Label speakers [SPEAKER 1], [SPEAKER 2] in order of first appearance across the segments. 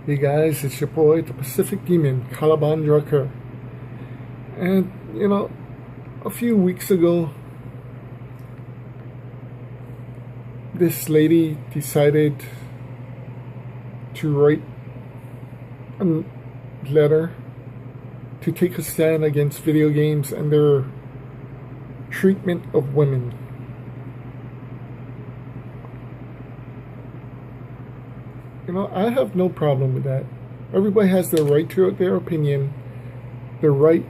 [SPEAKER 1] Hey guys, it's your boy, the Pacific Demon, Calaban Drucker. And, a few weeks ago, this lady decided to write a letter to take a stand against video games and their treatment of women. I have no problem with that. Everybody has their right to their opinion, their right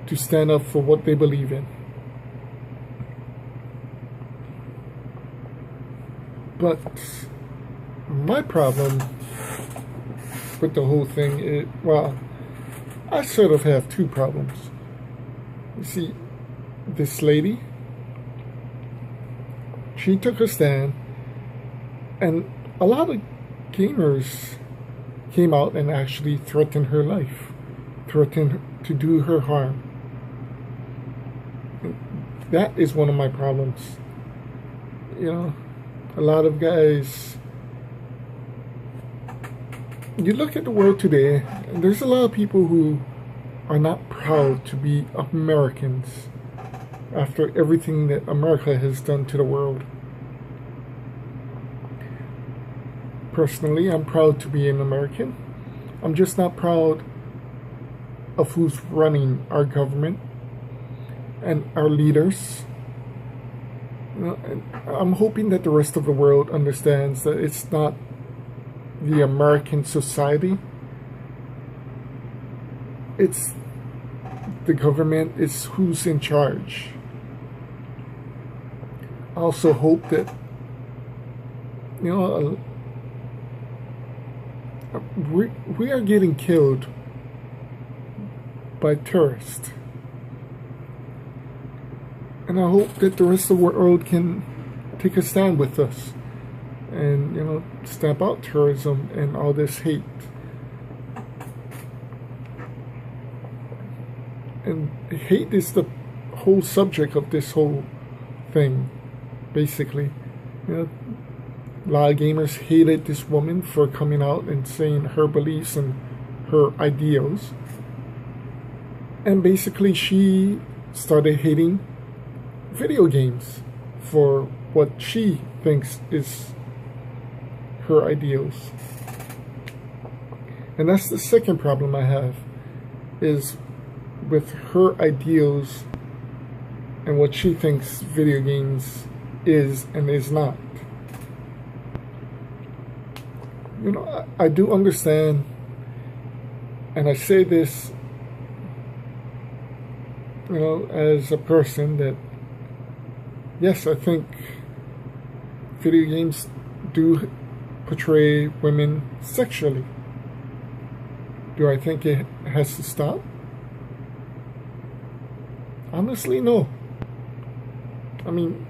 [SPEAKER 1] to stand up for what they believe in. But my problem with the whole thing is, I sort of have two problems. You see, this lady, she took a stand, and a lot of gamers came out and actually threatened her life, threatened to do her harm. That is one of my problems. A lot of guys, you look at the world today, and there's a lot of people who are not proud to be Americans after everything that America has done to the world. Personally, I'm proud to be an American. I'm just not proud of who's running our government and our leaders. And I'm hoping that the rest of the world understands that it's not the American society. It's the government, it's who's in charge. I also hope that, we are getting killed by terrorists. And I hope that the rest of the world can take a stand with us and, stamp out terrorism and all this hate. And hate is the whole subject of this whole thing, basically. A lot of gamers hated this woman for coming out and saying her beliefs and her ideals. And basically she started hating video games for what she thinks is her ideals. And that's the second problem I have, is with her ideals and what she thinks video games is and is not. I do understand, and I say this, as a person that, yes, I think video games do portray women sexually. Do I think it has to stop? Honestly, no. I mean,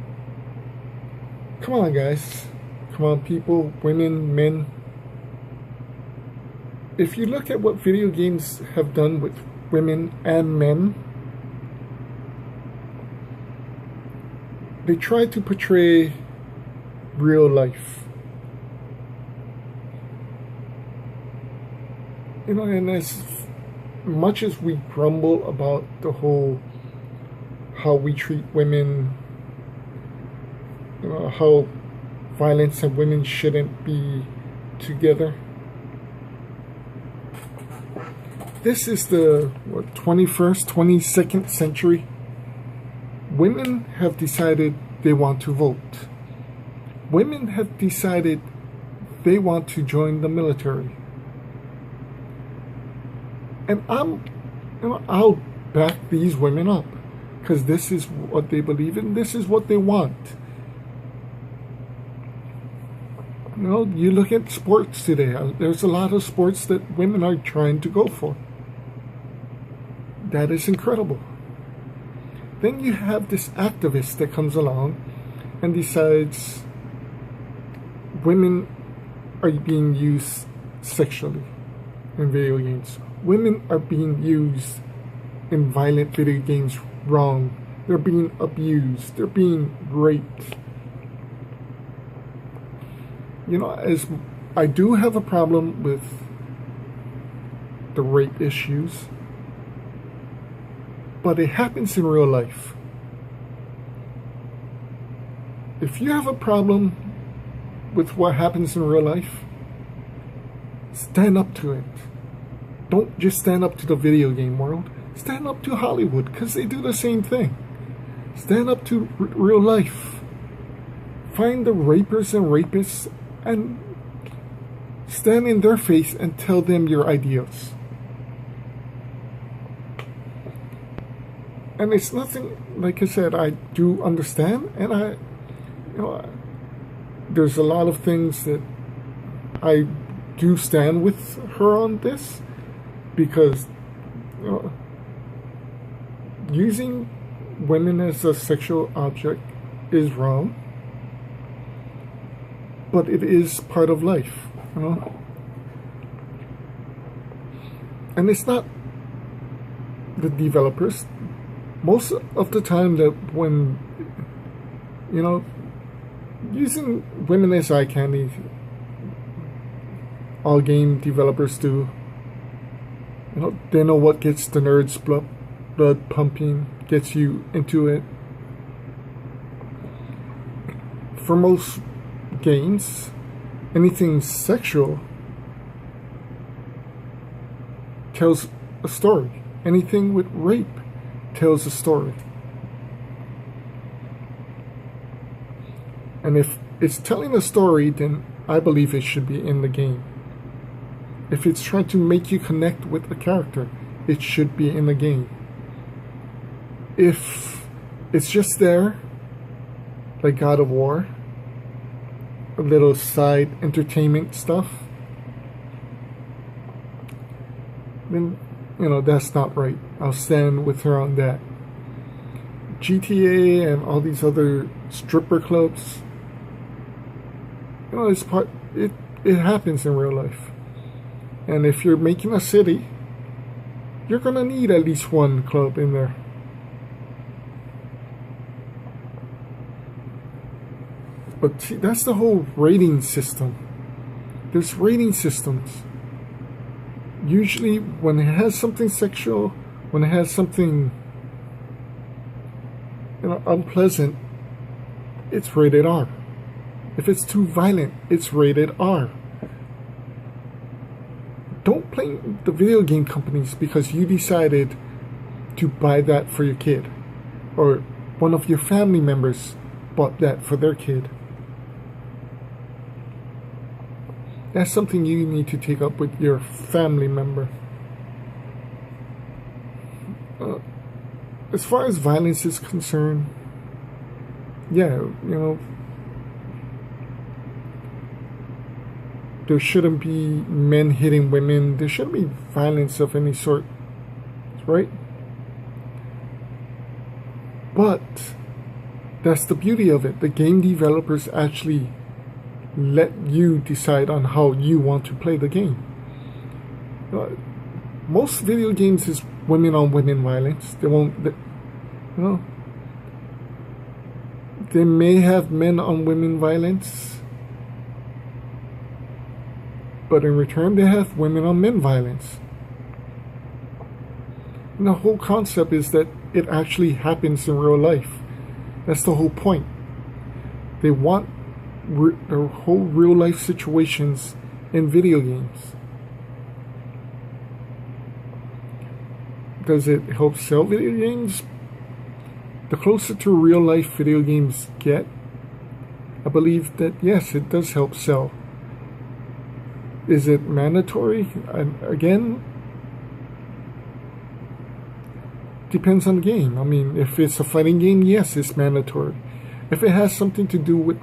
[SPEAKER 1] come on, guys. Come on, people, women, men. If you look at what video games have done with women and men, they try to portray real life. And as much as we grumble about the whole how we treat women, how violence and women shouldn't be together. This is the 21st, 22nd century. Women have decided they want to vote. Women have decided they want to join the military. And I'll back these women up, because this is what they believe in, this is what they want. You look at sports today, there's a lot of sports that women are trying to go for. That is incredible. Then you have this activist that comes along and decides women are being used sexually in video games. Women are being used in violent video games wrong. They're being abused. They're being raped. As I do have a problem with the rape issues, but it happens in real life. If you have a problem with what happens in real life, stand up to it. Don't just stand up to the video game world. Stand up to Hollywood, because they do the same thing. Stand up to real life. Find the rapers and rapists and stand in their face and tell them your ideas. And it's nothing, like I said, I do understand, and there's a lot of things that I do stand with her on this, because using women as a sexual object is wrong, but it is part of life, and it's not the developers. Most of the time that when using women as eye candy, all game developers do. They know what gets the nerds blood pumping, gets you into it. For most games, anything sexual tells a story. Anything with rape tells a story. And if it's telling a story, then I believe it should be in the game. If it's trying to make you connect with a character, it should be in the game. If it's just there, like God of War, a little side entertainment stuff, then that's not right. I'll stand with her on that. GTA and all these other stripper clubs, it's part. It happens in real life. And if you're making a city, you're gonna need at least one club in there. But see, that's the whole rating system. There's rating systems. Usually when it has something sexual, when it has something unpleasant, it's rated R. If it's too violent, it's rated R. Don't blame the video game companies because you decided to buy that for your kid, or one of your family members bought that for their kid. That's something you need to take up with your family member. As far as violence is concerned, yeah, there shouldn't be men hitting women. There shouldn't be violence of any sort, right? But that's the beauty of it. The game developers actually let you decide on how you want to play the game. Most video games is women on women violence. They may have men on women violence, but in return they have women on men violence. And the whole concept is that it actually happens in real life. That's the whole point. They want the whole real life situations in video games. Does it help sell video games? The closer to real life video games get, I believe that yes, it does help sell. Is it mandatory? And again, depends on the game. I mean, if it's a fighting game, yes, it's mandatory. If it has something to do with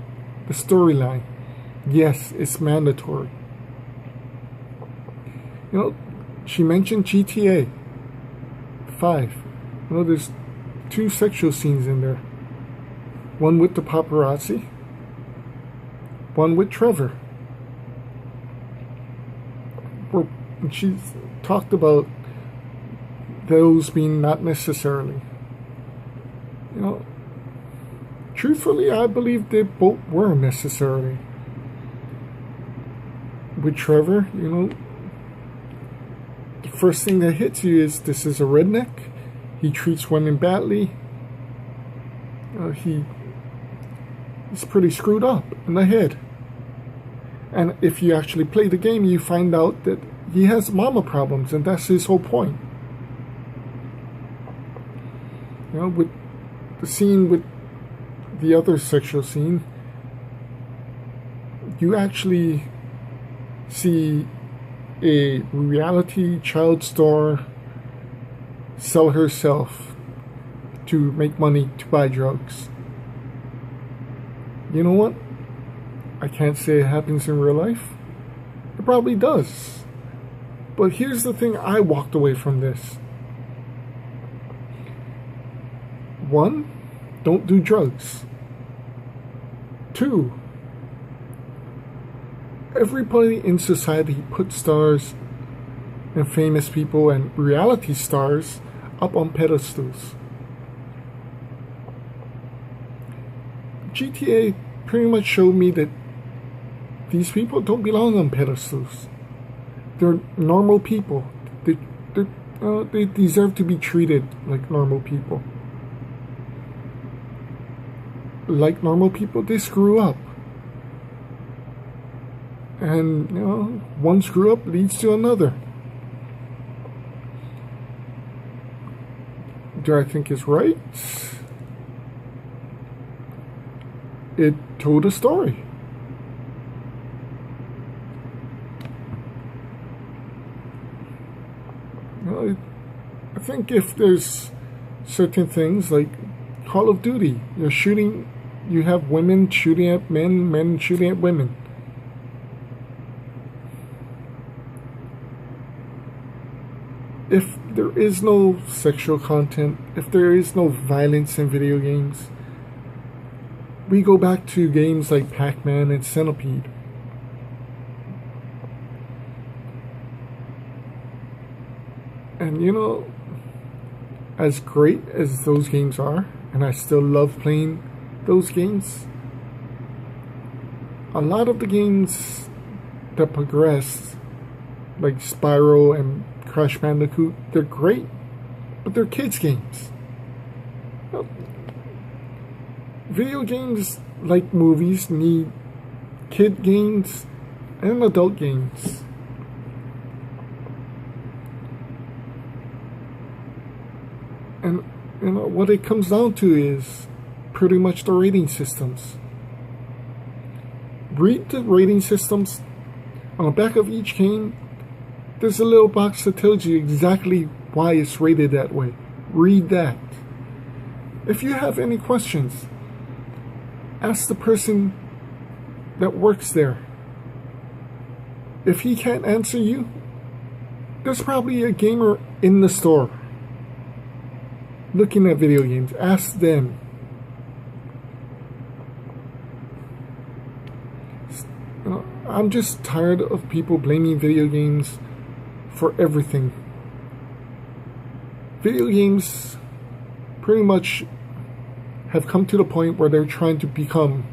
[SPEAKER 1] the storyline, yes, it's mandatory. She mentioned GTA 5. There's 2 sexual scenes in there. One with the paparazzi, one with Trevor. She talked about those being not necessarily. Truthfully, I believe they both were necessarily. With Trevor, the first thing that hits you is this is a redneck. He treats women badly. He's pretty screwed up in the head. And if you actually play the game, you find out that he has mama problems, and that's his whole point. You know, with the scene with the other sexual scene, you actually see a reality child star sell herself to make money to buy drugs. You know what? I can't say it happens in real life. It probably does. But here's the thing I walked away from this. 1, don't do drugs. 2, everybody in society puts stars and famous people and reality stars up on pedestals. GTA pretty much showed me that these people don't belong on pedestals. They're normal people. They deserve to be treated like normal people. Like normal people, they screw up. And, you know, one screw up leads to another. Do I think it's right? It told a story. You know, I think if there's certain things like Call of Duty, you have women shooting at men, men shooting at women. If there is no sexual content, if there is no violence in video games, we go back to games like Pac-Man and Centipede. And you know, as great as those games are, and I still love playing those games, a lot of the games that progress, like Spyro and Crash Bandicoot, they're great, but they're kids games. Well, video games, like movies, need kid games and adult games. And you know what it comes down to is pretty much the rating systems. Read the rating systems. On the back of each game, there's a little box that tells you exactly why it's rated that way. Read that. If you have any questions, ask the person that works there. If he can't answer you, there's probably a gamer in the store looking at video games. Ask them. I'm just tired of people blaming video games for everything. Video games pretty much have come to the point where they're trying to become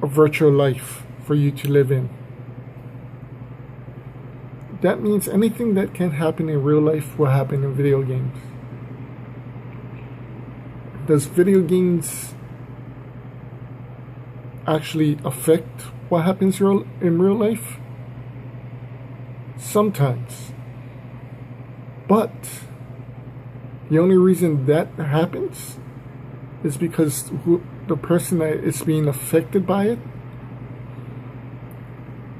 [SPEAKER 1] a virtual life for you to live in. That means anything that can happen in real life will happen in video games. Does video games actually affect what happens in real life? Sometimes. But the only reason that happens is because the person that is being affected by it,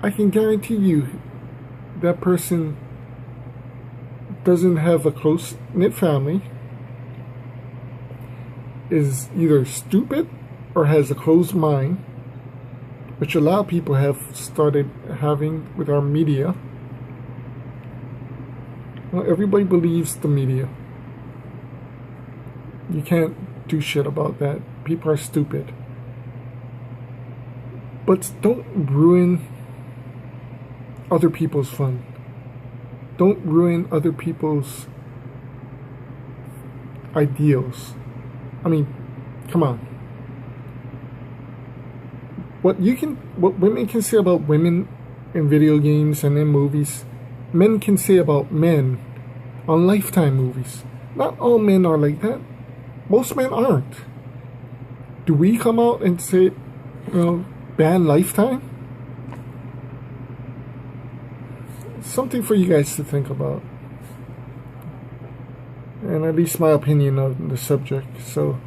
[SPEAKER 1] I can guarantee you that person doesn't have a close-knit family, is either stupid or has a closed mind, which a lot of people have started having with our media. Well, everybody believes the media. You can't do shit about that. People are stupid. But don't ruin other people's fun. Don't ruin other people's ideals. I mean, come on. What women can say about women in video games and in movies, men can say about men on Lifetime movies. Not all men are like that. Most men aren't. Do we come out and say, ban Lifetime? Something for you guys to think about. And at least my opinion on the subject. So,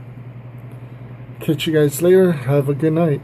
[SPEAKER 1] catch you guys later. Have a good night.